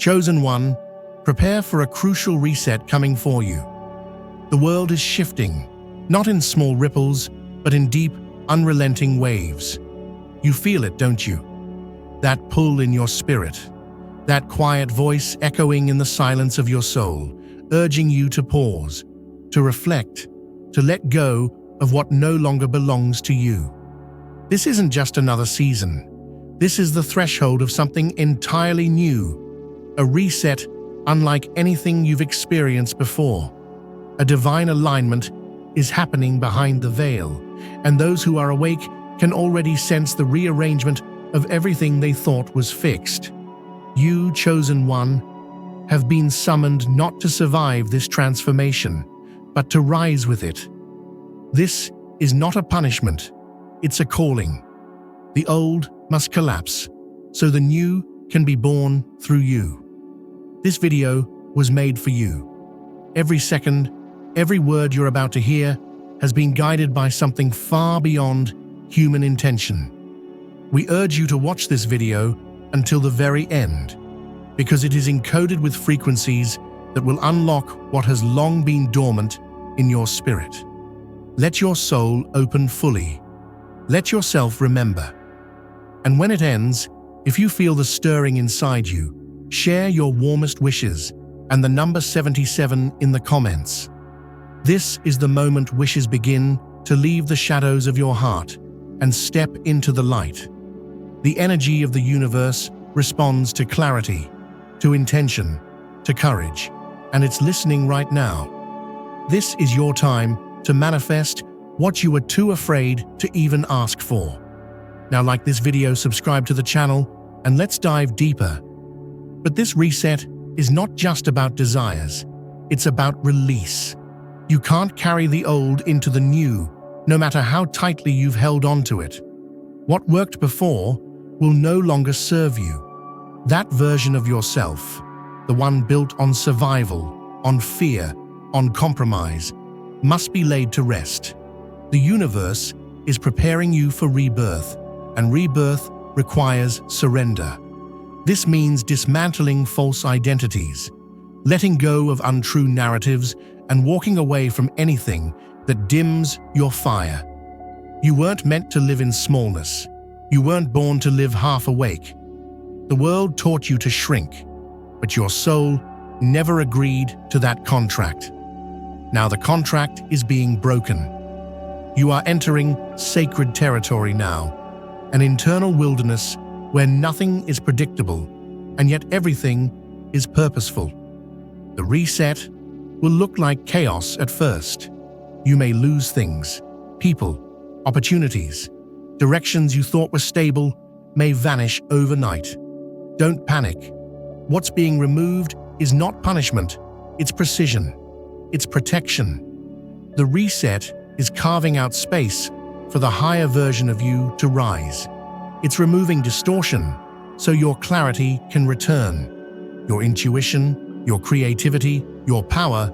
Chosen one, prepare for a crucial reset coming for you. The world is shifting, not in small ripples, but in deep, unrelenting waves. You feel it, don't you? That pull in your spirit, that quiet voice echoing in the silence of your soul, urging you to pause, to reflect, to let go of what no longer belongs to you. This isn't just another season. This is the threshold of something entirely new, a reset unlike anything you've experienced before. A divine alignment is happening behind the veil, and those who are awake can already sense the rearrangement of everything they thought was fixed. You, chosen one, have been summoned not to survive this transformation, but to rise with it. This is not a punishment, it's a calling. The old must collapse, so the new can be born through you. This video was made for you. Every second, every word you're about to hear has been guided by something far beyond human intention. We urge you to watch this video until the very end, because it is encoded with frequencies that will unlock what has long been dormant in your spirit. Let your soul open fully. Let yourself remember. And when it ends, if you feel the stirring inside you, share your warmest wishes and the number 77 in the comments. This is the moment wishes begin to leave the shadows of your heart and step into the light. The energy of the universe responds to clarity, to intention, to courage, and it's listening right now. This is your time to manifest what you were too afraid to even ask for. Now, like this video, subscribe to the channel, and let's dive deeper. But this reset is not just about desires, it's about release. You can't carry the old into the new, no matter how tightly you've held onto it. What worked before will no longer serve you. That version of yourself, the one built on survival, on fear, on compromise, must be laid to rest. The universe is preparing you for rebirth, and rebirth requires surrender. This means dismantling false identities, letting go of untrue narratives, and walking away from anything that dims your fire. You weren't meant to live in smallness. You weren't born to live half awake. The world taught you to shrink, but your soul never agreed to that contract. Now the contract is being broken. You are entering sacred territory now, an internal wilderness where nothing is predictable, and yet everything is purposeful. The reset will look like chaos at first. You may lose things, people, opportunities. Directions you thought were stable may vanish overnight. Don't panic. What's being removed is not punishment, it's precision, it's protection. The reset is carving out space for the higher version of you to rise. It's removing distortion so your clarity can return. Your intuition, your creativity, your power,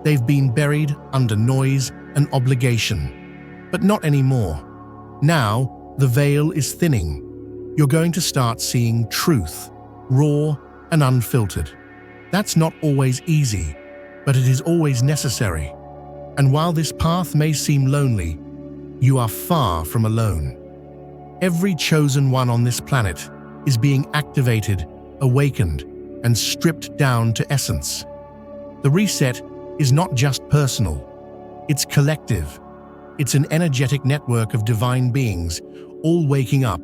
they've been buried under noise and obligation. But not anymore. Now, the veil is thinning. You're going to start seeing truth, raw and unfiltered. That's not always easy, but it is always necessary. And while this path may seem lonely, you are far from alone. Every chosen one on this planet is being activated, awakened, and stripped down to essence. The reset is not just personal, it's collective. It's an energetic network of divine beings, all waking up,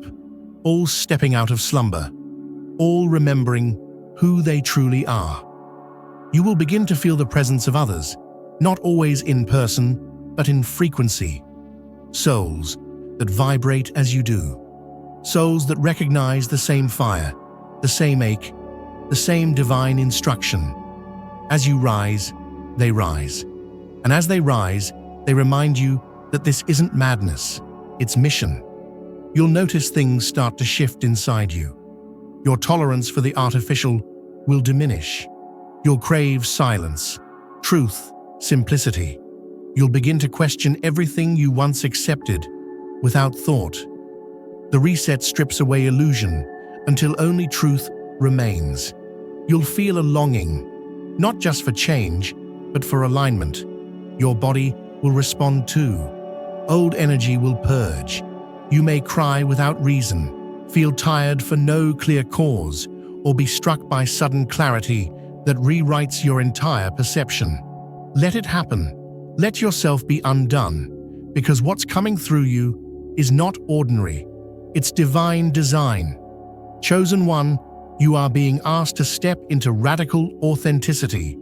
all stepping out of slumber, all remembering who they truly are. You will begin to feel the presence of others, not always in person, but in frequency. Souls that vibrate as you do. Souls that recognize the same fire, the same ache, the same divine instruction. As you rise, they rise. And as they rise, they remind you that this isn't madness, it's mission. You'll notice things start to shift inside you. Your tolerance for the artificial will diminish. You'll crave silence, truth, simplicity. You'll begin to question everything you once accepted without thought. The reset strips away illusion until only truth remains. You'll feel a longing, not just for change, but for alignment. Your body will respond too. Old energy will purge. You may cry without reason, feel tired for no clear cause, or be struck by sudden clarity that rewrites your entire perception. Let it happen. Let yourself be undone, because what's coming through you is not ordinary. It's divine design. Chosen one, you are being asked to step into radical authenticity.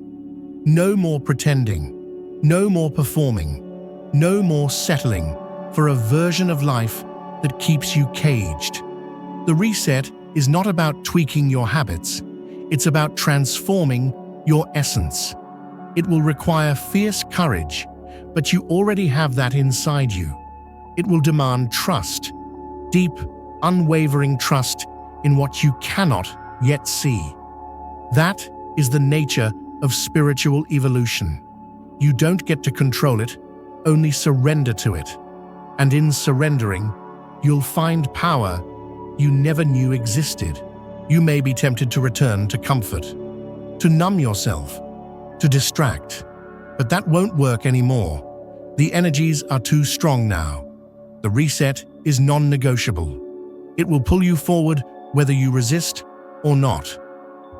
No more pretending, no more performing, no more settling for a version of life that keeps you caged. The reset is not about tweaking your habits, it's about transforming your essence. It will require fierce courage, but you already have that inside you. It will demand trust, deep, unwavering trust in what you cannot yet see. That is the nature of spiritual evolution. You don't get to control it, only surrender to it. And in surrendering, you'll find power you never knew existed. You may be tempted to return to comfort, to numb yourself, to distract, but that won't work anymore. The energies are too strong now. The reset is non-negotiable. It will pull you forward whether you resist or not.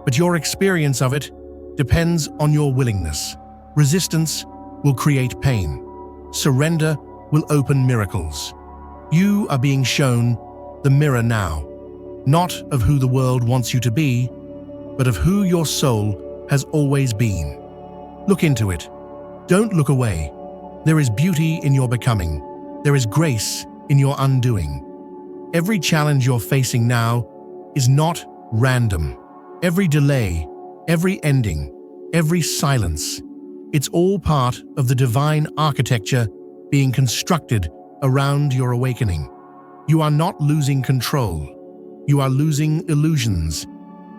But your experience of it depends on your willingness. Resistance will create pain. Surrender will open miracles. You are being shown the mirror now, not of who the world wants you to be, but of who your soul has always been. Look into it. Don't look away. There is beauty in your becoming. There is grace in your undoing. Every challenge you're facing now is not random. Every delay, every ending, every silence, it's all part of the divine architecture being constructed around your awakening. You are not losing control. You are losing illusions.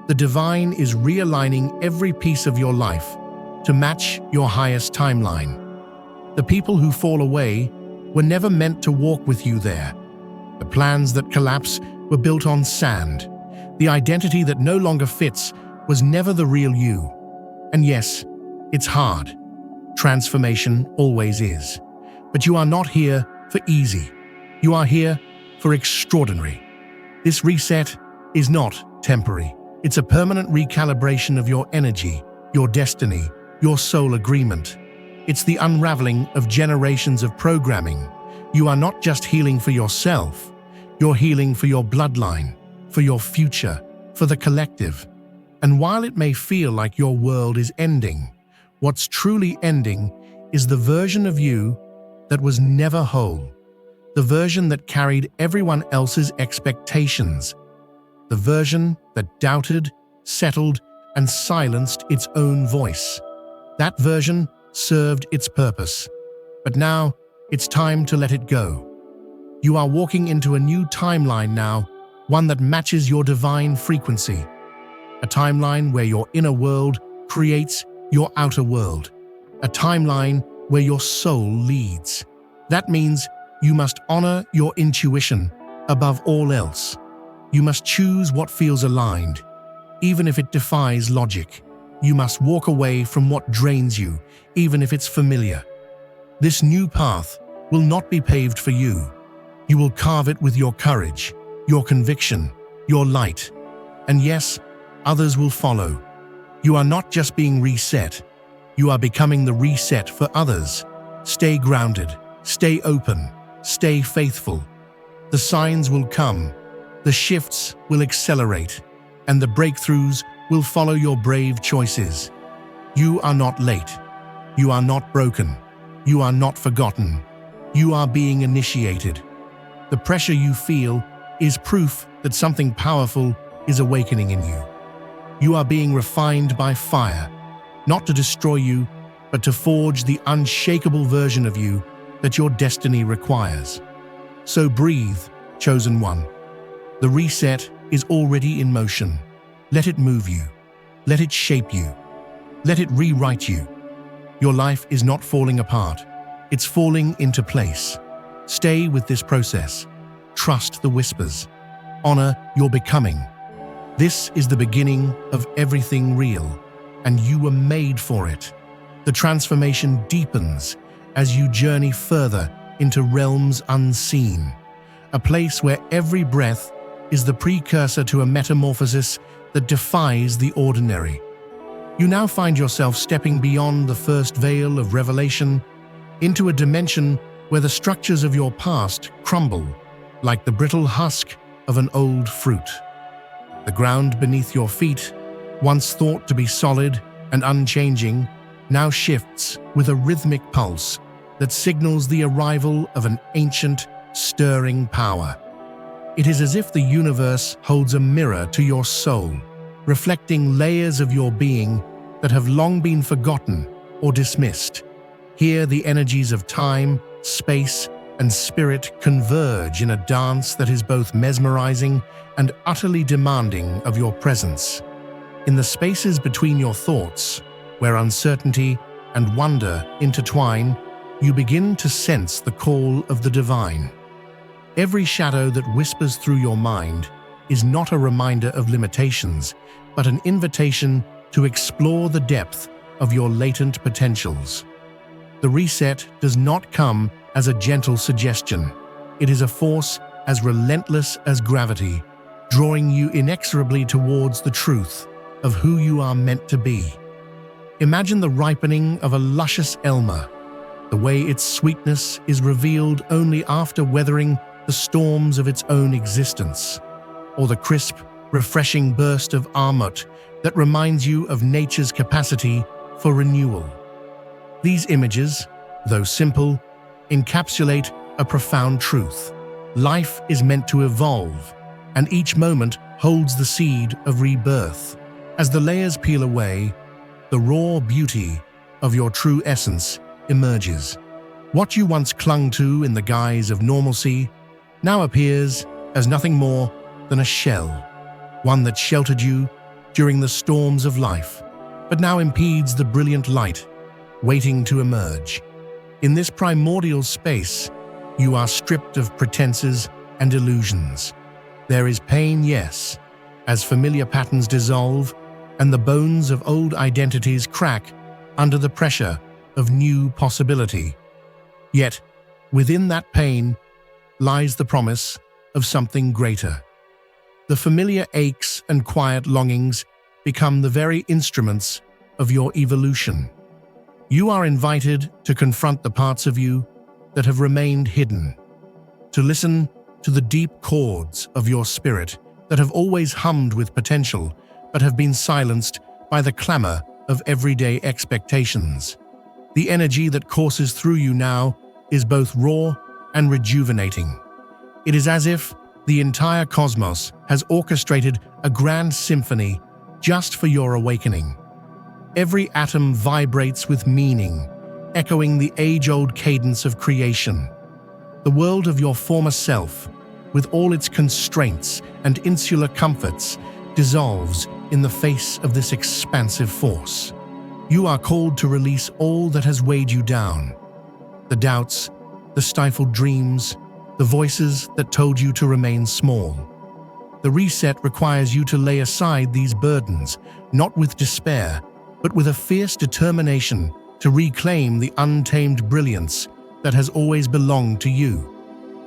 The divine is realigning every piece of your life to match your highest timeline. The people who fall away were never meant to walk with you there. The plans that collapse were built on sand. The identity that no longer fits was never the real you. And yes, it's hard. Transformation always is. But you are not here for easy. You are here for extraordinary. This reset is not temporary. It's a permanent recalibration of your energy, your destiny, your soul agreement. It's the unraveling of generations of programming. You are not just healing for yourself, you're healing for your bloodline, for your future, for the collective. And while it may feel like your world is ending, what's truly ending is the version of you that was never whole, the version that carried everyone else's expectations, the version that doubted, settled, and silenced its own voice. That version served its purpose, but now it's time to let it go. You are walking into a new timeline now, one that matches your divine frequency, a timeline where your inner world creates your outer world, a timeline where your soul leads. That means you must honor your intuition above all else. You must choose what feels aligned, even if it defies logic. You must walk away from what drains you, even if it's familiar. This new path will not be paved for you. You will carve it with your courage, your conviction, your light. And yes, others will follow. You are not just being reset, you are becoming the reset for others. Stay grounded, stay open, stay faithful. The signs will come, the shifts will accelerate, and the breakthroughs will follow your brave choices. You are not late. You are not broken. You are not forgotten. You are being initiated. The pressure you feel is proof that something powerful is awakening in you. You are being refined by fire, not to destroy you, but to forge the unshakable version of you that your destiny requires. So breathe, chosen one. The reset is already in motion. Let it move you. Let it shape you. Let it rewrite you. Your life is not falling apart. It's falling into place. Stay with this process. Trust the whispers. Honor your becoming. This is the beginning of everything real, and you were made for it. The transformation deepens as you journey further into realms unseen, a place where every breath is the precursor to a metamorphosis that defies the ordinary. You now find yourself stepping beyond the first veil of revelation into a dimension where the structures of your past crumble like the brittle husk of an old fruit. The ground beneath your feet, once thought to be solid and unchanging, now shifts with a rhythmic pulse that signals the arrival of an ancient, stirring power. It is as if the universe holds a mirror to your soul, reflecting layers of your being that have long been forgotten or dismissed. Here, the energies of time, space, and spirit converge in a dance that is both mesmerizing and utterly demanding of your presence. In the spaces between your thoughts, where uncertainty and wonder intertwine, you begin to sense the call of the divine. Every shadow that whispers through your mind is not a reminder of limitations, but an invitation to explore the depth of your latent potentials. The reset does not come as a gentle suggestion. It is a force as relentless as gravity, drawing you inexorably towards the truth of who you are meant to be. Imagine the ripening of a luscious elma, the way its sweetness is revealed only after weathering the storms of its own existence, or the crisp, refreshing burst of almond that reminds you of nature's capacity for renewal. These images, though simple, encapsulate a profound truth. Life is meant to evolve, and each moment holds the seed of rebirth. As the layers peel away, the raw beauty of your true essence emerges. What you once clung to in the guise of normalcy now appears as nothing more than a shell, one that sheltered you during the storms of life, but now impedes the brilliant light waiting to emerge. In this primordial space, you are stripped of pretenses and illusions. There is pain, yes, as familiar patterns dissolve and the bones of old identities crack under the pressure of new possibility. Yet, within that pain lies the promise of something greater. The familiar aches and quiet longings become the very instruments of your evolution. You are invited to confront the parts of you that have remained hidden, to listen to the deep chords of your spirit that have always hummed with potential but have been silenced by the clamor of everyday expectations. The energy that courses through you now is both raw and rejuvenating. It is as if the entire cosmos has orchestrated a grand symphony just for your awakening. Every atom vibrates with meaning, echoing the age-old cadence of creation. The world of your former self, with all its constraints and insular comforts, dissolves in the face of this expansive force. You are called to release all that has weighed you down. The doubts, the stifled dreams, the voices that told you to remain small. The reset requires you to lay aside these burdens, not with despair, but with a fierce determination to reclaim the untamed brilliance that has always belonged to you.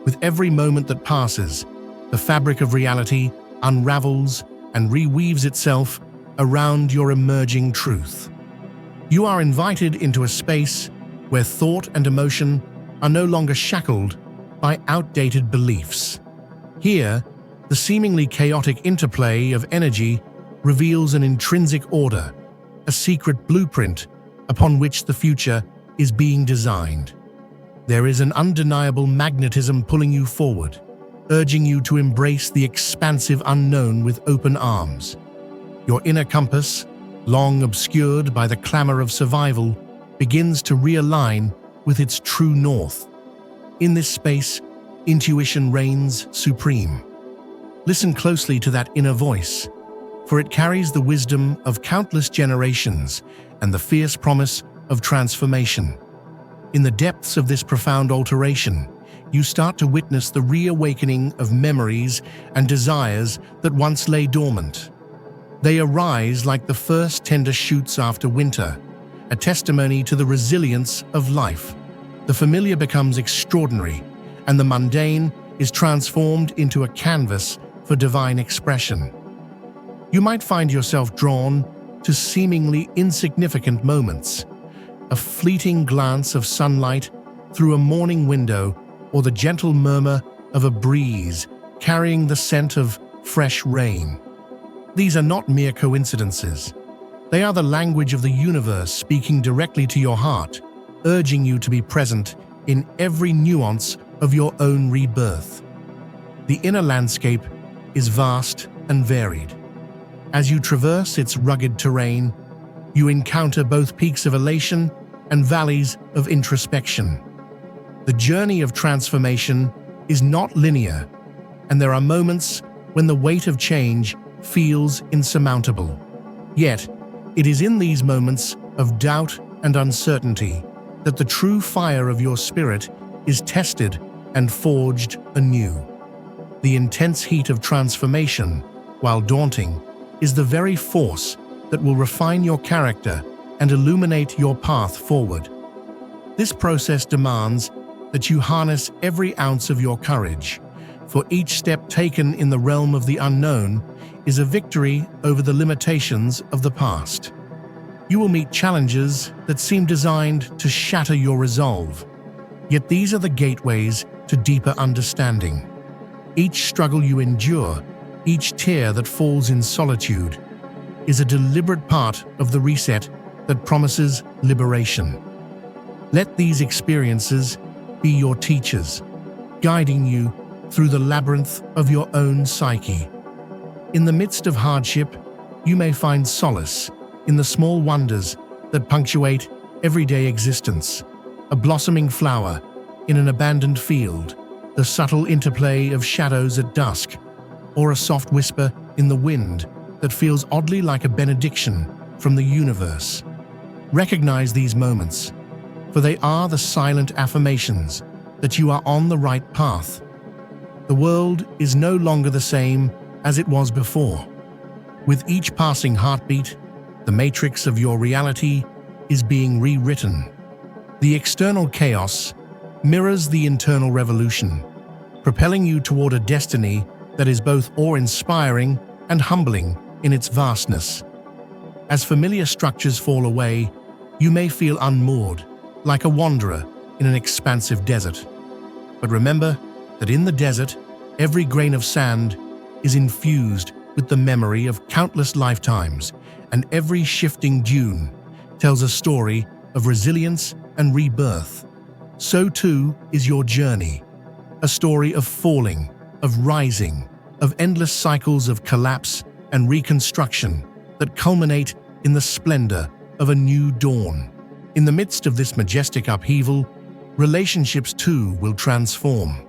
With every moment that passes, the fabric of reality unravels and reweaves itself around your emerging truth. You are invited into a space where thought and emotion are no longer shackled by outdated beliefs. Here, the seemingly chaotic interplay of energy reveals an intrinsic order, a secret blueprint upon which the future is being designed. There is an undeniable magnetism pulling you forward, urging you to embrace the expansive unknown with open arms. Your inner compass, long obscured by the clamor of survival, begins to realign with its true north. In this space, intuition reigns supreme. Listen closely to that inner voice, for it carries the wisdom of countless generations and the fierce promise of transformation. In the depths of this profound alteration, you start to witness the reawakening of memories and desires that once lay dormant. They arise like the first tender shoots after winter, a testimony to the resilience of life. The familiar becomes extraordinary, and the mundane is transformed into a canvas for divine expression. You might find yourself drawn to seemingly insignificant moments, a fleeting glance of sunlight through a morning window or the gentle murmur of a breeze carrying the scent of fresh rain. These are not mere coincidences. They are the language of the universe speaking directly to your heart, urging you to be present in every nuance of your own rebirth. The inner landscape is vast and varied. As you traverse its rugged terrain, you encounter both peaks of elation and valleys of introspection. The journey of transformation is not linear, and there are moments when the weight of change feels insurmountable. Yet, it is in these moments of doubt and uncertainty that the true fire of your spirit is tested and forged anew. The intense heat of transformation, while daunting, is the very force that will refine your character and illuminate your path forward. This process demands that you harness every ounce of your courage, for each step taken in the realm of the unknown is a victory over the limitations of the past. You will meet challenges that seem designed to shatter your resolve, yet these are the gateways to deeper understanding. Each struggle you endure, each tear that falls in solitude, is a deliberate part of the reset that promises liberation. Let these experiences be your teachers, guiding you through the labyrinth of your own psyche. In the midst of hardship, you may find solace in the small wonders that punctuate everyday existence. A blossoming flower in an abandoned field, the subtle interplay of shadows at dusk, or a soft whisper in the wind that feels oddly like a benediction from the universe. Recognize these moments, for they are the silent affirmations that you are on the right path. The world is no longer the same as it was before. With each passing heartbeat, the matrix of your reality is being rewritten. The external chaos mirrors the internal revolution, propelling you toward a destiny that is both awe-inspiring and humbling in its vastness. As familiar structures fall away, you may feel unmoored, like a wanderer in an expansive desert. But remember that in the desert, every grain of sand is infused with the memory of countless lifetimes, and every shifting dune tells a story of resilience and rebirth. So too is your journey, a story of falling, of rising, of endless cycles of collapse and reconstruction that culminate in the splendor of a new dawn. In the midst of this majestic upheaval, relationships too will transform.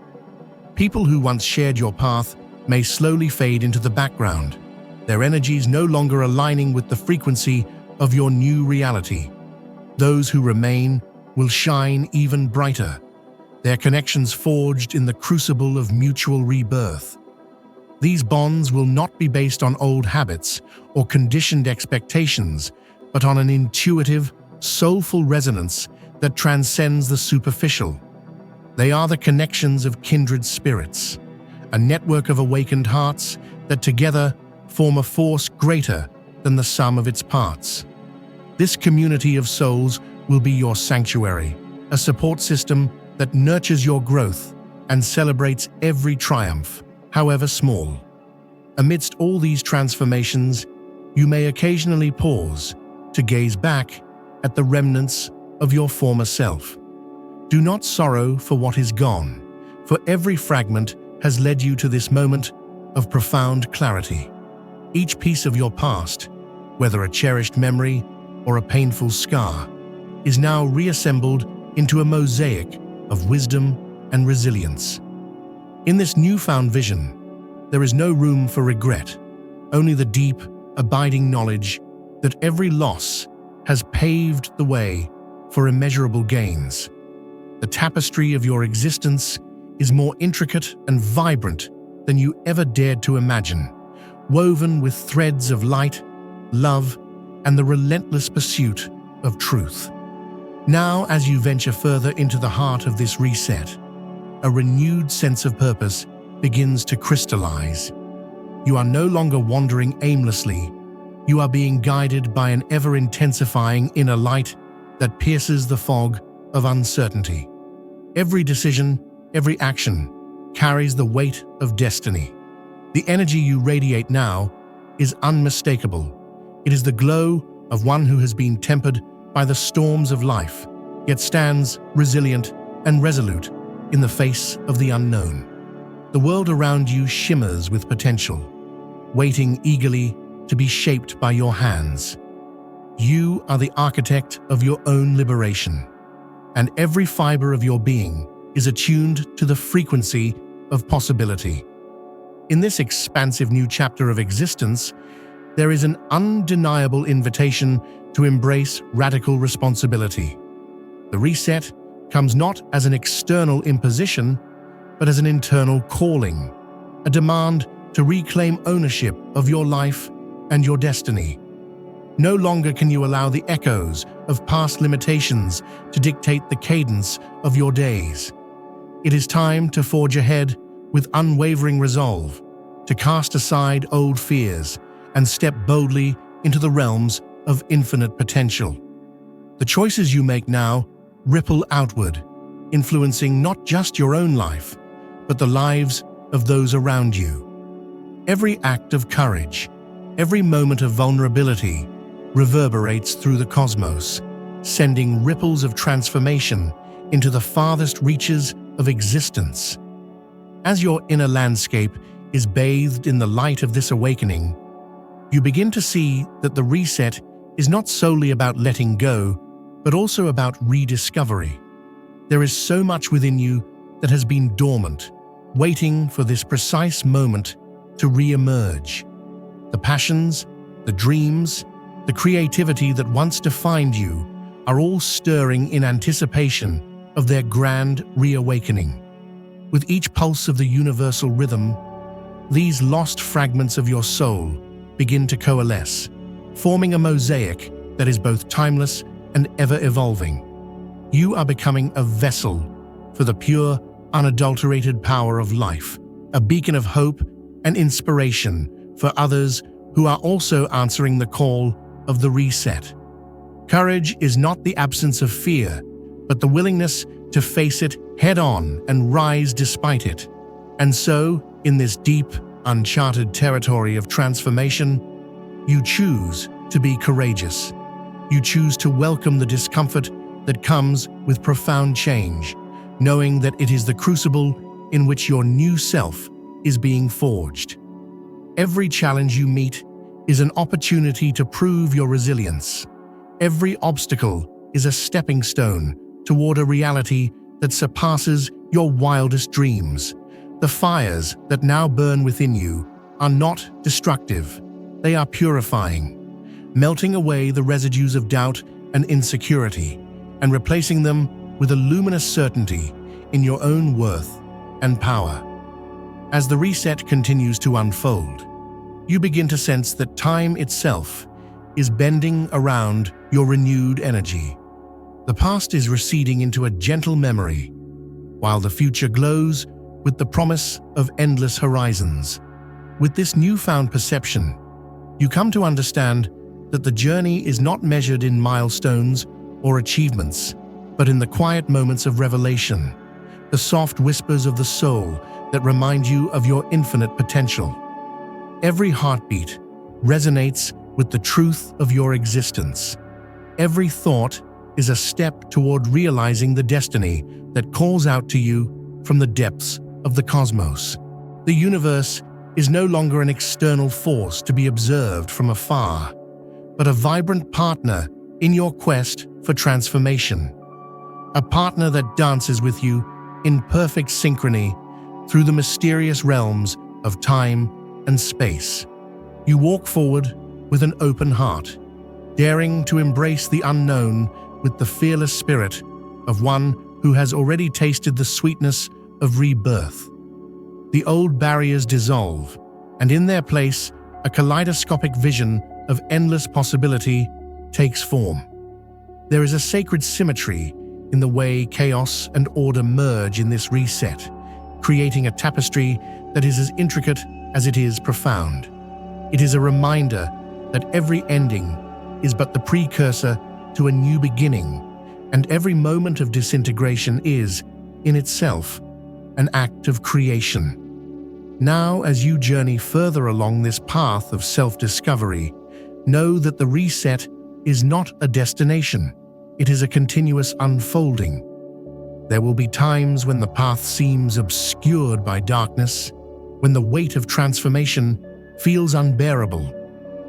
People who once shared your path may slowly fade into the background, their energies no longer aligning with the frequency of your new reality. Those who remain will shine even brighter, their connections forged in the crucible of mutual rebirth. These bonds will not be based on old habits or conditioned expectations, but on an intuitive, soulful resonance that transcends the superficial. They are the connections of kindred spirits, a network of awakened hearts that together form a force greater than the sum of its parts. This community of souls will be your sanctuary, a support system that nurtures your growth and celebrates every triumph, however small. Amidst all these transformations, you may occasionally pause to gaze back at the remnants of your former self. Do not sorrow for what is gone, for every fragment has led you to this moment of profound clarity. Each piece of your past, whether a cherished memory or a painful scar, is now reassembled into a mosaic of wisdom and resilience. In this newfound vision, there is no room for regret, only the deep, abiding knowledge that every loss has paved the way for immeasurable gains. The tapestry of your existence is more intricate and vibrant than you ever dared to imagine, woven with threads of light love, and the relentless pursuit of truth. Now, as you venture further into the heart of this reset, a renewed sense of purpose begins to crystallize. You are no longer wandering aimlessly. You are being guided by an ever-intensifying inner light that pierces the fog of uncertainty. Every decision, every action, carries the weight of destiny. The energy you radiate now is unmistakable. It is the glow of one who has been tempered by the storms of life, yet stands resilient and resolute in the face of the unknown. The world around you shimmers with potential, waiting eagerly to be shaped by your hands. You are the architect of your own liberation, and every fiber of your being is attuned to the frequency of possibility. In this expansive new chapter of existence, there is an undeniable invitation to embrace radical responsibility. The reset comes not as an external imposition, but as an internal calling, a demand to reclaim ownership of your life and your destiny. No longer can you allow the echoes of past limitations to dictate the cadence of your days. It is time to forge ahead with unwavering resolve, to cast aside old fears and step boldly into the realms of infinite potential. The choices you make now ripple outward, influencing not just your own life, but the lives of those around you. Every act of courage, every moment of vulnerability reverberates through the cosmos, sending ripples of transformation into the farthest reaches of existence. As your inner landscape is bathed in the light of this awakening, you begin to see that the reset is not solely about letting go, but also about rediscovery. There is so much within you that has been dormant, waiting for this precise moment to re-emerge. The passions, the dreams, the creativity that once defined you are all stirring in anticipation of their grand reawakening. With each pulse of the universal rhythm, these lost fragments of your soul begin to coalesce, forming a mosaic that is both timeless and ever-evolving. You are becoming a vessel for the pure, unadulterated power of life, a beacon of hope and inspiration for others who are also answering the call of the reset. Courage is not the absence of fear, but the willingness to face it head-on and rise despite it. And so, in this deep, uncharted territory of transformation, you choose to be courageous. You choose to welcome the discomfort that comes with profound change, knowing that it is the crucible in which your new self is being forged. Every challenge you meet is an opportunity to prove your resilience. Every obstacle is a stepping stone toward a reality that surpasses your wildest dreams. The fires that now burn within you are not destructive. They are purifying, melting away the residues of doubt and insecurity, and replacing them with a luminous certainty in your own worth and power. As the reset continues to unfold, you begin to sense that time itself is bending around your renewed energy. The past is receding into a gentle memory, while the future glows with the promise of endless horizons. With this newfound perception, you come to understand that the journey is not measured in milestones or achievements, but in the quiet moments of revelation, the soft whispers of the soul that remind you of your infinite potential. Every heartbeat resonates with the truth of your existence. Every thought is a step toward realizing the destiny that calls out to you from the depths of the cosmos. The universe is no longer an external force to be observed from afar, but a vibrant partner in your quest for transformation. A partner that dances with you in perfect synchrony through the mysterious realms of time and space. You walk forward with an open heart, daring to embrace the unknown with the fearless spirit of one who has already tasted the sweetness of rebirth. The old barriers dissolve, and in their place, a kaleidoscopic vision of endless possibility takes form. There is a sacred symmetry in the way chaos and order merge in this reset, creating a tapestry that is as intricate as it is profound. It is a reminder that every ending is but the precursor to a new beginning, and every moment of disintegration is, in itself, an act of creation. Now, as you journey further along this path of self-discovery, know that the reset is not a destination. It is a continuous unfolding. There will be times when the path seems obscured by darkness, when the weight of transformation feels unbearable,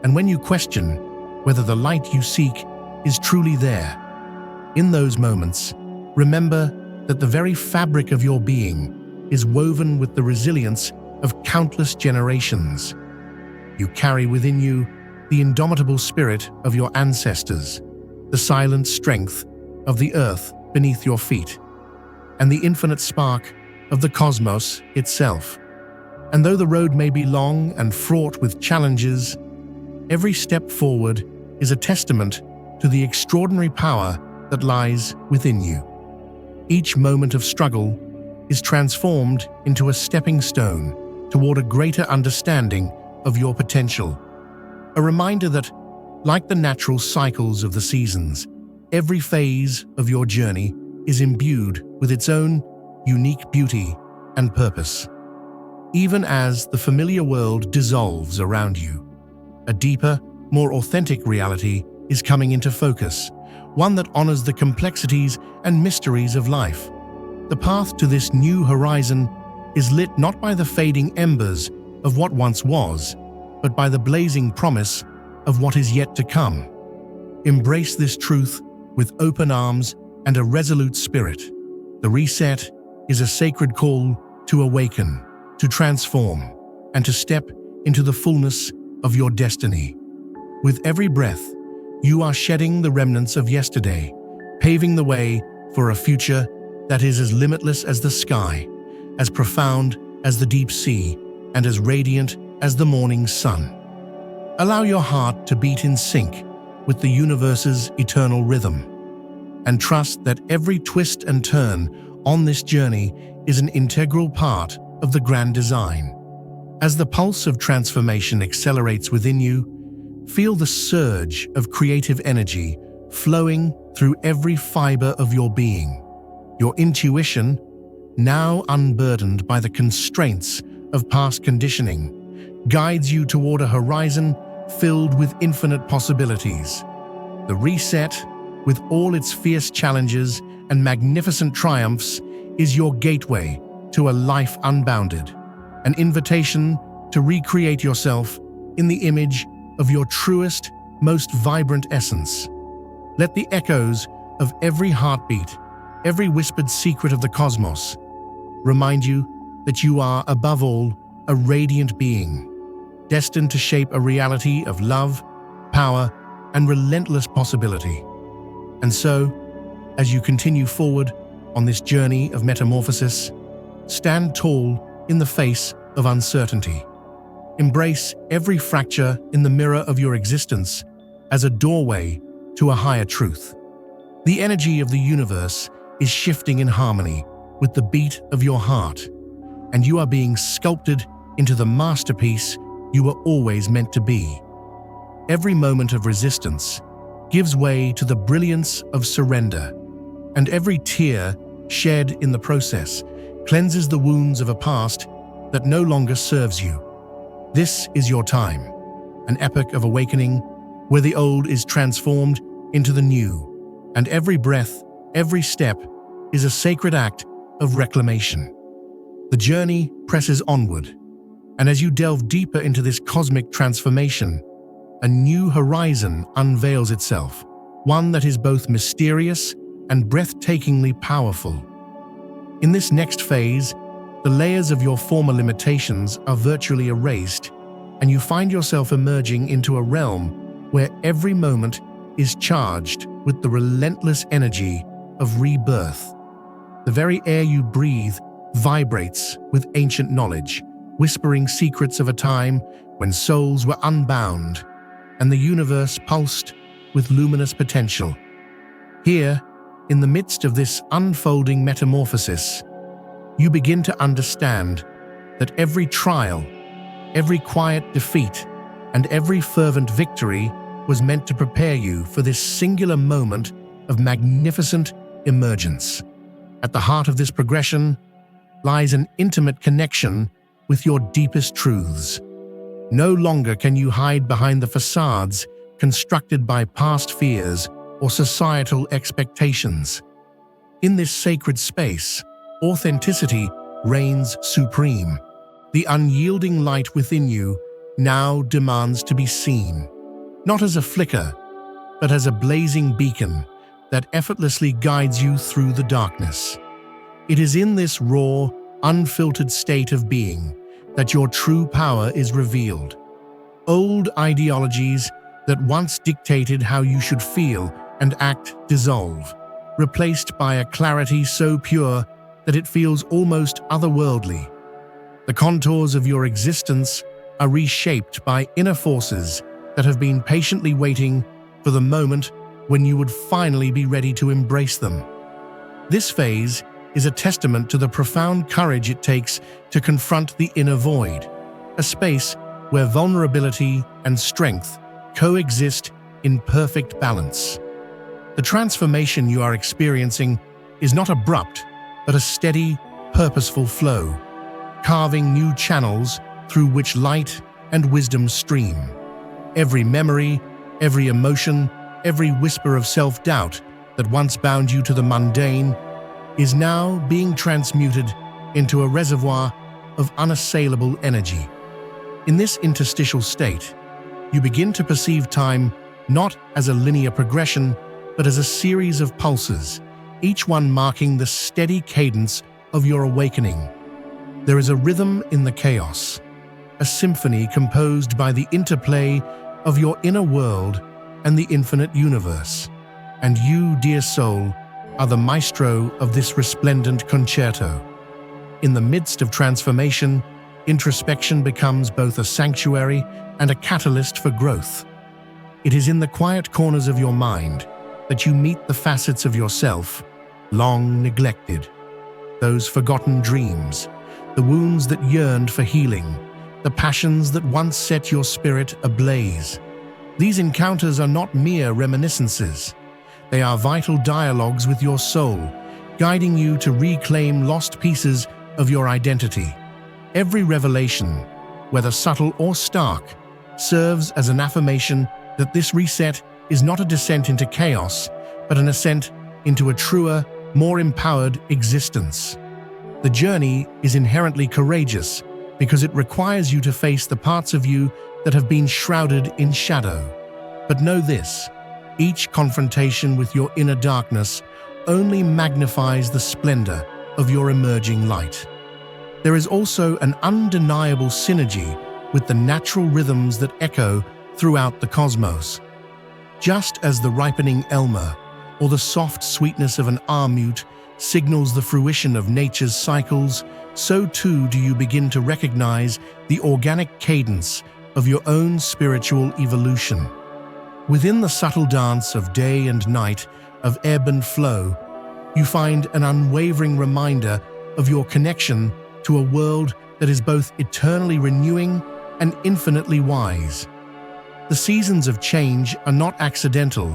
and when you question whether the light you seek is truly there. In those moments, remember that the very fabric of your being is woven with the resilience of countless generations. You carry within you the indomitable spirit of your ancestors, the silent strength of the earth beneath your feet, and the infinite spark of the cosmos itself. And though the road may be long and fraught with challenges, every step forward is a testament to the extraordinary power that lies within you. Each moment of struggle is transformed into a stepping stone toward a greater understanding of your potential. A reminder that, like the natural cycles of the seasons, every phase of your journey is imbued with its own unique beauty and purpose. Even as the familiar world dissolves around you, a deeper, more authentic reality is coming into focus, one that honors the complexities and mysteries of life. The path to this new horizon is lit not by the fading embers of what once was, but by the blazing promise of what is yet to come. Embrace this truth with open arms and a resolute spirit. The reset is a sacred call to awaken, to transform, and to step into the fullness of your destiny. With every breath, you are shedding the remnants of yesterday, paving the way for a future that is as limitless as the sky, as profound as the deep sea, and as radiant as the morning sun. Allow your heart to beat in sync with the universe's eternal rhythm, and trust that every twist and turn on this journey is an integral part of the grand design. As the pulse of transformation accelerates within you, feel the surge of creative energy flowing through every fiber of your being. Your intuition, now unburdened by the constraints of past conditioning, guides you toward a horizon filled with infinite possibilities. The reset, with all its fierce challenges and magnificent triumphs, is your gateway to a life unbounded, an invitation to recreate yourself in the image of your truest, most vibrant essence. Let the echoes of every heartbeat, every whispered secret of the cosmos, remind you that you are, above all, a radiant being, destined to shape a reality of love, power, and relentless possibility. And so, as you continue forward on this journey of metamorphosis, stand tall in the face of uncertainty. Embrace every fracture in the mirror of your existence as a doorway to a higher truth. The energy of the universe is shifting in harmony with the beat of your heart, and you are being sculpted into the masterpiece you were always meant to be. Every moment of resistance gives way to the brilliance of surrender, and every tear shed in the process cleanses the wounds of a past that no longer serves you. This is your time, an epoch of awakening where the old is transformed into the new, and every breath, every step is a sacred act of reclamation. The journey presses onward, and as you delve deeper into this cosmic transformation, a new horizon unveils itself, one that is both mysterious and breathtakingly powerful. In this next phase, the layers of your former limitations are virtually erased, and you find yourself emerging into a realm where every moment is charged with the relentless energy of rebirth. The very air you breathe vibrates with ancient knowledge, whispering secrets of a time when souls were unbound, and the universe pulsed with luminous potential. Here, in the midst of this unfolding metamorphosis, you begin to understand that every trial, every quiet defeat, and every fervent victory was meant to prepare you for this singular moment of magnificent emergence. At the heart of this progression lies an intimate connection with your deepest truths. No longer can you hide behind the facades constructed by past fears or societal expectations. In this sacred space, authenticity reigns supreme. The unyielding light within you now demands to be seen, not as a flicker, but as a blazing beacon that effortlessly guides you through the darkness. It is in this raw, unfiltered state of being that your true power is revealed. Old ideologies that once dictated how you should feel and act dissolve, replaced by a clarity so pure that it feels almost otherworldly. The contours of your existence are reshaped by inner forces that have been patiently waiting for the moment when you would finally be ready to embrace them. This phase is a testament to the profound courage it takes to confront the inner void, a space where vulnerability and strength coexist in perfect balance. The transformation you are experiencing is not abrupt, but a steady, purposeful flow, carving new channels through which light and wisdom stream. Every memory, every emotion, every whisper of self-doubt that once bound you to the mundane is now being transmuted into a reservoir of unassailable energy. In this interstitial state, you begin to perceive time not as a linear progression, but as a series of pulses, each one marking the steady cadence of your awakening. There is a rhythm in the chaos, a symphony composed by the interplay of your inner world and the infinite universe. And you, dear soul, are the maestro of this resplendent concerto. In the midst of transformation, introspection becomes both a sanctuary and a catalyst for growth. It is in the quiet corners of your mind that you meet the facets of yourself long neglected, those forgotten dreams, the wounds that yearned for healing, the passions that once set your spirit ablaze. These encounters are not mere reminiscences. They are vital dialogues with your soul, guiding you to reclaim lost pieces of your identity. Every revelation, whether subtle or stark, serves as an affirmation that this reset is not a descent into chaos, but an ascent into a truer, more empowered existence. The journey is inherently courageous because it requires you to face the parts of you that have been shrouded in shadow. But know this, each confrontation with your inner darkness only magnifies the splendor of your emerging light. There is also an undeniable synergy with the natural rhythms that echo throughout the cosmos. Just as the ripening elmer or the soft sweetness of an armute signals the fruition of nature's cycles, so too do you begin to recognize the organic cadence of your own spiritual evolution. Within the subtle dance of day and night, of ebb and flow, you find an unwavering reminder of your connection to a world that is both eternally renewing and infinitely wise. The seasons of change are not accidental.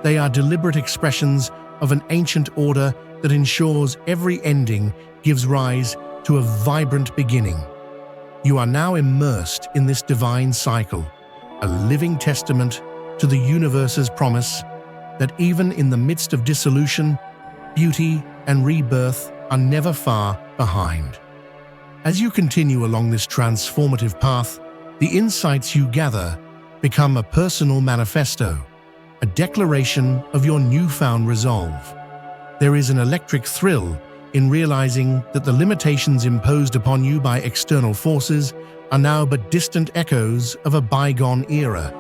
They are deliberate expressions of an ancient order that ensures every ending gives rise to a vibrant beginning. You are now immersed in this divine cycle, a living testament to the universe's promise that even in the midst of dissolution, beauty and rebirth are never far behind. As you continue along this transformative path, the insights you gather become a personal manifesto, a declaration of your newfound resolve. There is an electric thrill in realizing that the limitations imposed upon you by external forces are now but distant echoes of a bygone era.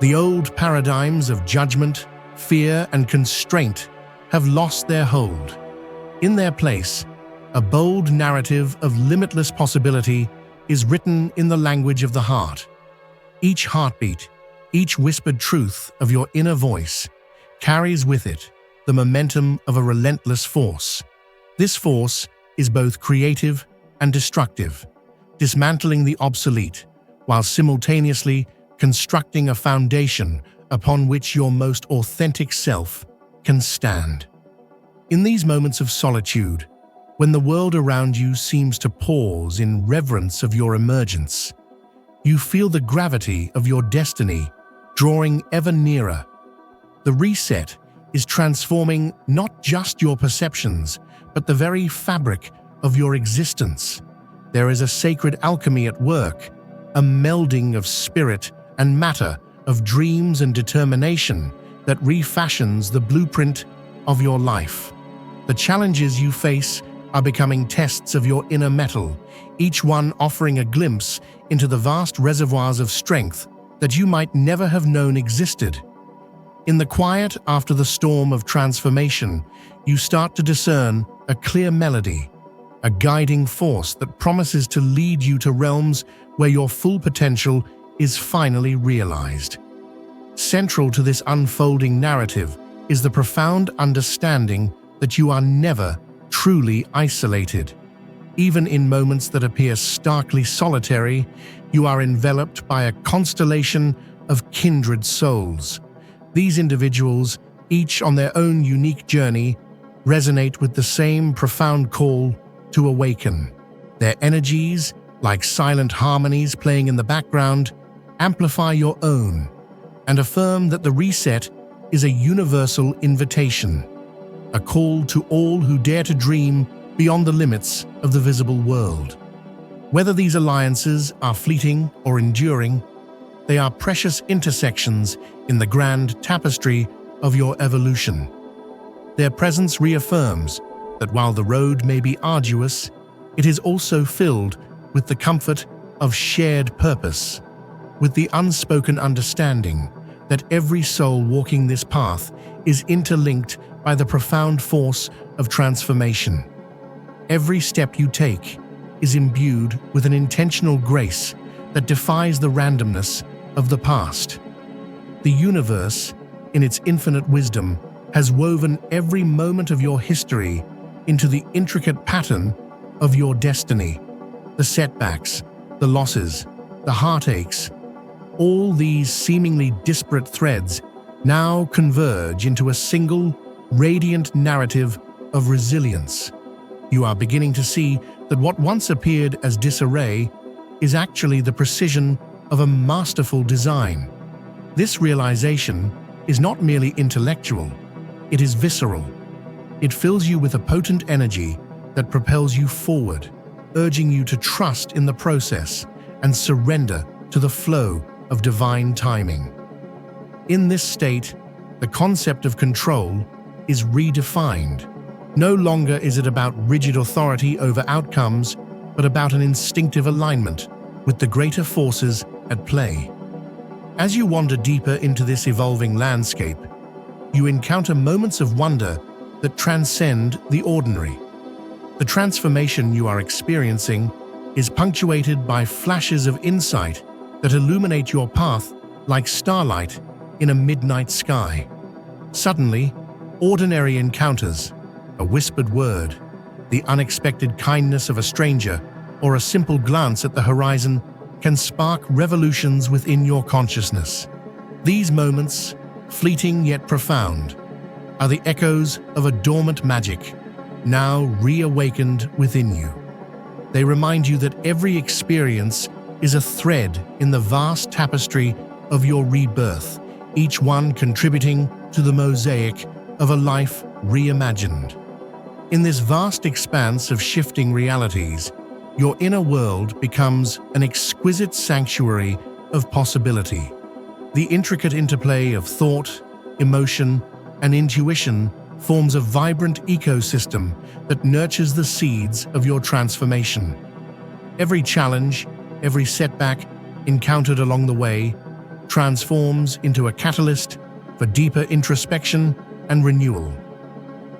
The old paradigms of judgment, fear, and constraint have lost their hold. In their place, a bold narrative of limitless possibility is written in the language of the heart. Each heartbeat, Each whispered truth of your inner voice carries with it the momentum of a relentless force. This force is both creative and destructive, dismantling the obsolete while simultaneously constructing a foundation upon which your most authentic self can stand. In these moments of solitude, when the world around you seems to pause in reverence of your emergence, you feel the gravity of your destiny drawing ever nearer. The reset is transforming not just your perceptions, but the very fabric of your existence. There is a sacred alchemy at work, a melding of spirit and matter, of dreams and determination that refashions the blueprint of your life. The challenges you face are becoming tests of your inner metal, each one offering a glimpse into the vast reservoirs of strength that you might never have known existed. In the quiet after the storm of transformation, you start to discern a clear melody, a guiding force that promises to lead you to realms where your full potential is finally realized. Central to this unfolding narrative is the profound understanding that you are never truly isolated. Even in moments that appear starkly solitary, you are enveloped by a constellation of kindred souls. These individuals, each on their own unique journey, resonate with the same profound call to awaken. Their energies, like silent harmonies playing in the background, amplify your own and affirm that the reset is a universal invitation, a call to all who dare to dream beyond the limits of the visible world. Whether these alliances are fleeting or enduring, they are precious intersections in the grand tapestry of your evolution. Their presence reaffirms that while the road may be arduous, it is also filled with the comfort of shared purpose, with the unspoken understanding that every soul walking this path is interlinked by the profound force of transformation. Every step you take is imbued with an intentional grace that defies the randomness of the past. The universe, in its infinite wisdom, has woven every moment of your history into the intricate pattern of your destiny. The setbacks, the losses, the heartaches, all these seemingly disparate threads now converge into a single, radiant narrative of resilience. You are beginning to see that what once appeared as disarray is actually the precision of a masterful design. This realization is not merely intellectual, it is visceral. It fills you with a potent energy that propels you forward, urging you to trust in the process and surrender to the flow of divine timing. In this state, the concept of control is redefined. No longer is it about rigid authority over outcomes, but about an instinctive alignment with the greater forces at play. As you wander deeper into this evolving landscape, you encounter moments of wonder that transcend the ordinary. The transformation you are experiencing is punctuated by flashes of insight that illuminate your path like starlight in a midnight sky. Suddenly, ordinary encounters, a whispered word, the unexpected kindness of a stranger, or a simple glance at the horizon can spark revolutions within your consciousness. These moments, fleeting yet profound, are the echoes of a dormant magic, now reawakened within you. They remind you that every experience is a thread in the vast tapestry of your rebirth, each one contributing to the mosaic of a life reimagined. In this vast expanse of shifting realities, your inner world becomes an exquisite sanctuary of possibility. The intricate interplay of thought, emotion, and intuition forms a vibrant ecosystem that nurtures the seeds of your transformation. Every challenge, every setback encountered along the way transforms into a catalyst for deeper introspection and renewal.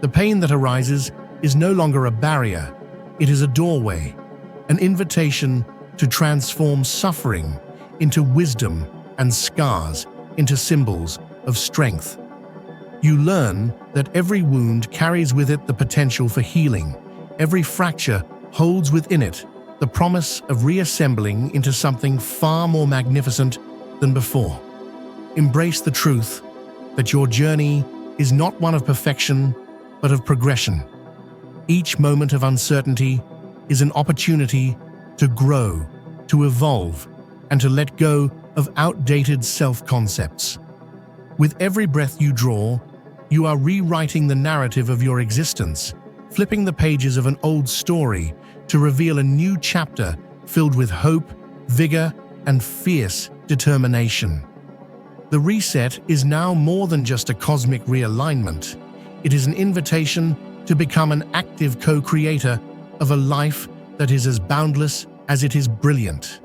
The pain that arises is no longer a barrier, it is a doorway, an invitation to transform suffering into wisdom and scars into symbols of strength. You learn that every wound carries with it the potential for healing. Every fracture holds within it the promise of reassembling into something far more magnificent than before. Embrace the truth that your journey is not one of perfection, but of progression. Each moment of uncertainty is an opportunity to grow, to evolve, and to let go of outdated self-concepts. With every breath you draw, you are rewriting the narrative of your existence, flipping the pages of an old story to reveal a new chapter filled with hope, vigor, and fierce determination. The reset is now more than just a cosmic realignment. It is an invitation to become an active co-creator of a life that is as boundless as it is brilliant.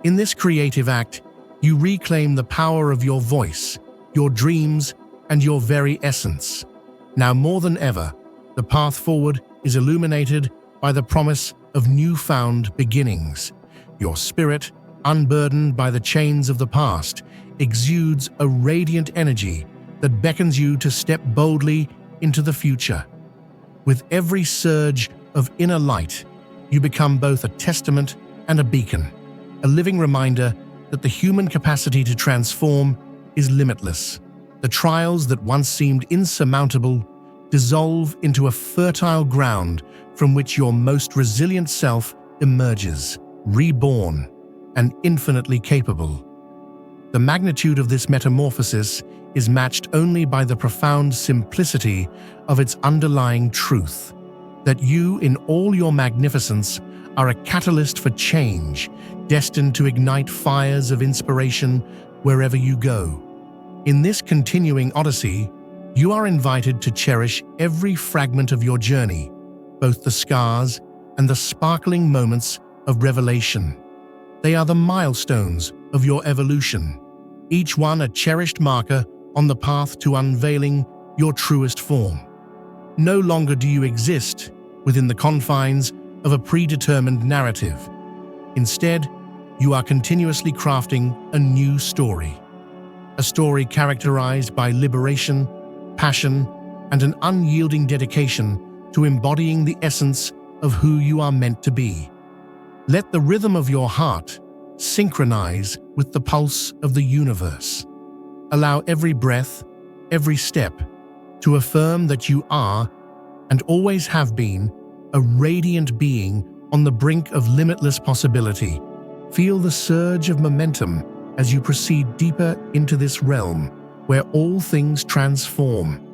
In this creative act, you reclaim the power of your voice, your dreams, and your very essence. Now more than ever, the path forward is illuminated by the promise of newfound beginnings. Your spirit, unburdened by the chains of the past, exudes a radiant energy that beckons you to step boldly into the future. With every surge of inner light, you become both a testament and a beacon, a living reminder that the human capacity to transform is limitless. The trials that once seemed insurmountable dissolve into a fertile ground from which your most resilient self emerges, reborn and infinitely capable. The magnitude of this metamorphosis is matched only by the profound simplicity of its underlying truth, that you, in all your magnificence, are a catalyst for change, destined to ignite fires of inspiration wherever you go. In this continuing odyssey, you are invited to cherish every fragment of your journey, both the scars and the sparkling moments of revelation. They are the milestones of your evolution, each one a cherished marker on the path to unveiling your truest form. No longer do you exist within the confines of a predetermined narrative. Instead, you are continuously crafting a new story. A story characterized by liberation, passion, and an unyielding dedication to embodying the essence of who you are meant to be. Let the rhythm of your heart synchronize with the pulse of the universe. Allow every breath, every step, to affirm that you are, and always have been, a radiant being on the brink of limitless possibility. Feel the surge of momentum as you proceed deeper into this realm where all things transform.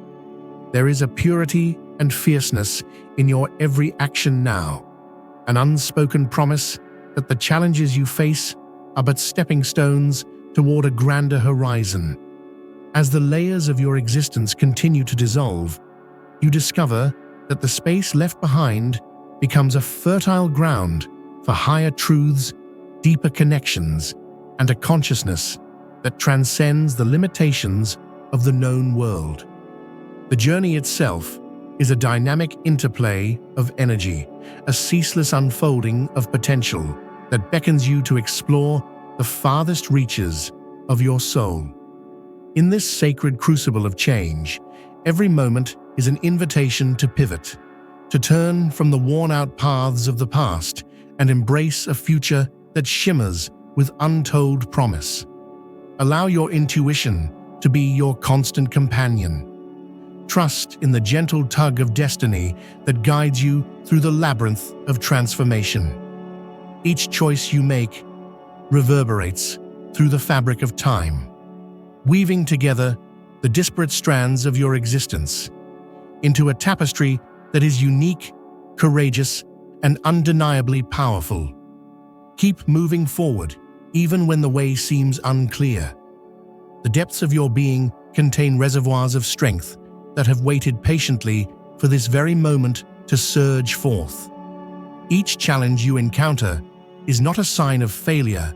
There is a purity and fierceness in your every action now, an unspoken promise that the challenges you face are but stepping stones toward a grander horizon. As the layers of your existence continue to dissolve, you discover that the space left behind becomes a fertile ground for higher truths, deeper connections, and a consciousness that transcends the limitations of the known world. The journey itself is a dynamic interplay of energy, a ceaseless unfolding of potential that beckons you to explore the farthest reaches of your soul. In this sacred crucible of change, every moment is an invitation to pivot, to turn from the worn-out paths of the past and embrace a future that shimmers with untold promise. Allow your intuition to be your constant companion. Trust in the gentle tug of destiny that guides you through the labyrinth of transformation. Each choice you make reverberates through the fabric of time, weaving together the disparate strands of your existence into a tapestry that is unique, courageous, and undeniably powerful. Keep moving forward, even when the way seems unclear. The depths of your being contain reservoirs of strength that have waited patiently for this very moment to surge forth. Each challenge you encounter is not a sign of failure,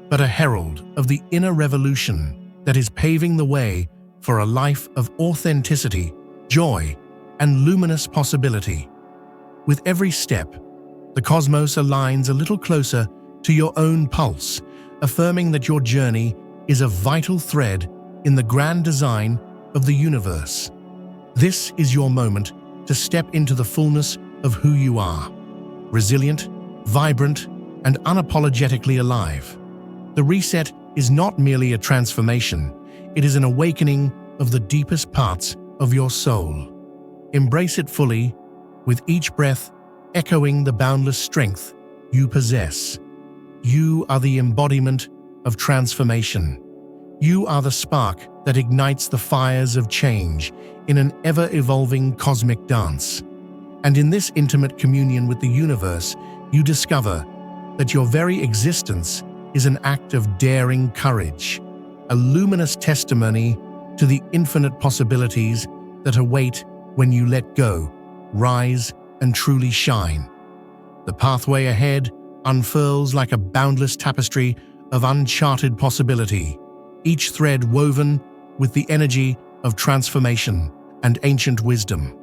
but a herald of the inner revolution that is paving the way for a life of authenticity, joy, and luminous possibility. With every step, the cosmos aligns a little closer to your own pulse, affirming that your journey is a vital thread in the grand design of the universe. This is your moment to step into the fullness of who you are, resilient, vibrant, and unapologetically alive. The reset is not merely a transformation, it is an awakening of the deepest parts of your soul. Embrace it fully, with each breath echoing the boundless strength you possess. You are the embodiment of transformation. You are the spark that ignites the fires of change in an ever-evolving cosmic dance. And in this intimate communion with the universe, you discover that your very existence is an act of daring courage, a luminous testimony to the infinite possibilities that await when you let go, rise, and truly shine. The pathway ahead unfurls like a boundless tapestry of uncharted possibility, each thread woven with the energy of transformation and ancient wisdom.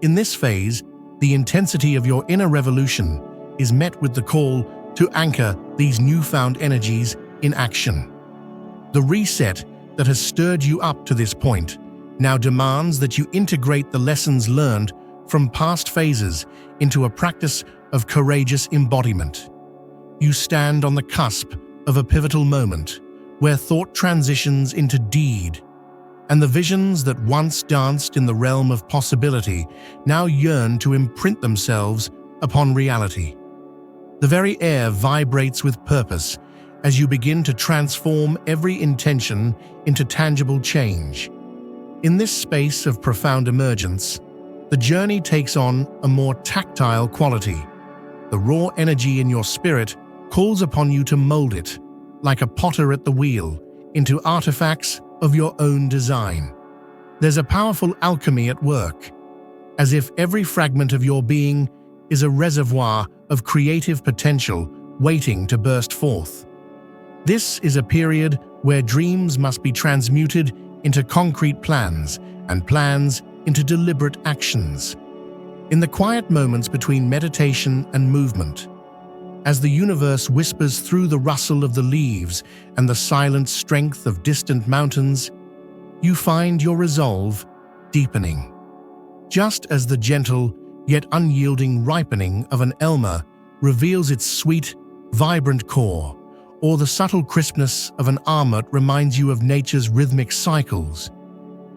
In this phase, the intensity of your inner revolution is met with the call to anchor these newfound energies in action. The reset that has stirred you up to this point now demands that you integrate the lessons learned from past phases into a practice of courageous embodiment. You stand on the cusp of a pivotal moment where thought transitions into deed, and the visions that once danced in the realm of possibility now yearn to imprint themselves upon reality. The very air vibrates with purpose as you begin to transform every intention into tangible change. In this space of profound emergence, the journey takes on a more tactile quality. The raw energy in your spirit calls upon you to mold it, like a potter at the wheel, into artifacts of your own design. There's a powerful alchemy at work, as if every fragment of your being is a reservoir of creative potential waiting to burst forth. This is a period where dreams must be transmuted into concrete plans and plans into deliberate actions. In the quiet moments between meditation and movement, as the universe whispers through the rustle of the leaves and the silent strength of distant mountains, you find your resolve deepening. Just as the gentle yet unyielding ripening of an elmer reveals its sweet, vibrant core, or the subtle crispness of an almond reminds you of nature's rhythmic cycles,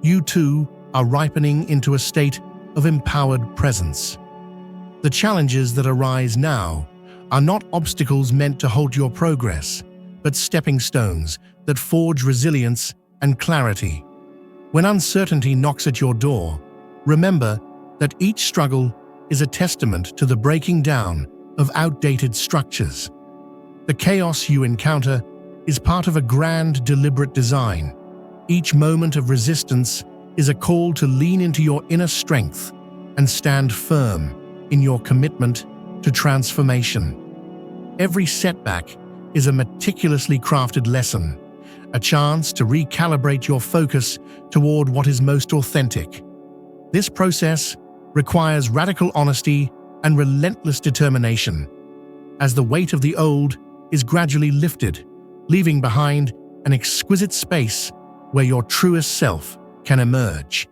you too are ripening into a state of empowered presence. The challenges that arise now are not obstacles meant to halt your progress, but stepping stones that forge resilience and clarity. When uncertainty knocks at your door, remember that each struggle is a testament to the breaking down of outdated structures. The chaos you encounter is part of a grand, deliberate design. Each moment of resistance is a call to lean into your inner strength and stand firm in your commitment to transformation. Every setback is a meticulously crafted lesson, a chance to recalibrate your focus toward what is most authentic. This process requires radical honesty and relentless determination, as the weight of the old is gradually lifted, leaving behind an exquisite space where your truest self can emerge.